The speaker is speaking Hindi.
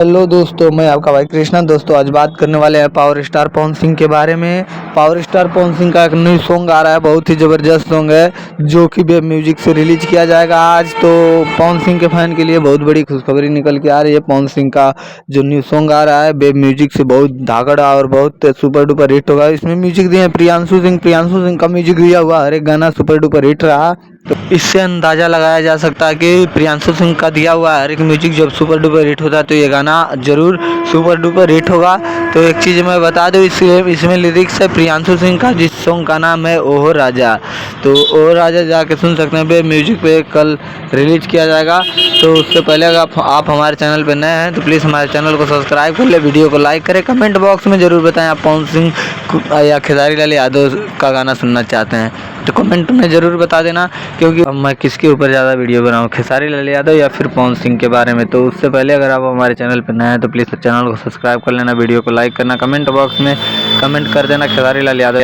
हेलो दोस्तों, मैं आपका भाई कृष्णा। दोस्तों आज बात करने वाले हैं पावर स्टार पवन सिंह के बारे में। पावर स्टार पवन सिंह का एक न्यू सॉन्ग आ रहा है, बहुत ही ज़बरदस्त सॉन्ग है जो कि वेब म्यूजिक से रिलीज किया जाएगा आज। तो पवन सिंह के फैन के लिए बहुत बड़ी खुशखबरी निकल के आ रही है। पवन सिंह का जो न्यू सॉन्ग आ रहा है वेब म्यूजिक से बहुत धागड़ा और बहुत सुपर डुपर हिट होगा। इसमें म्यूजिक दिए हैं प्रियांशु सिंह का म्यूजिक दिया हुआ हर एक गाना सुपर डुपर हिट रहा। तो इससे अंदाज़ा लगाया जा सकता है कि प्रियांशु सिंह का दिया हुआ हर एक म्यूजिक जब सुपर डुपर हिट होता है तो ये गाना जरूर सुपर डुपर हिट होगा। तो एक चीज़ मैं बता दूँ, इसमें लिरिक्स है प्रियांशु सिंह का, जिस सॉन्ग का नाम है ओहो राजा। तो ओहो राजा जाके सुन सकते हैं। पे म्यूजिक पे कल रिलीज किया जाएगा। तो उससे पहले अगर आप हमारे चैनल पर नए हैं तो प्लीज़ हमारे चैनल को सब्सक्राइब कर ले, वीडियो को लाइक करें, कमेंट बॉक्स में ज़रूर बताएं आप पवन सिंह या खेसारी लाल यादव का गाना सुनना चाहते हैं तो कमेंट में ज़रूर बता देना। क्योंकि अब मैं किसके ऊपर ज़्यादा वीडियो बनाऊँ, खेसारी लाल यादव या फिर पवन सिंह के बारे में। तो उससे पहले अगर आप हमारे चैनल पर नए हैं तो प्लीज़ चैनल को सब्सक्राइब कर लेना, वीडियो को लाइक करना, कमेंट बॉक्स में कमेंट कर देना खेसारी लाल यादव।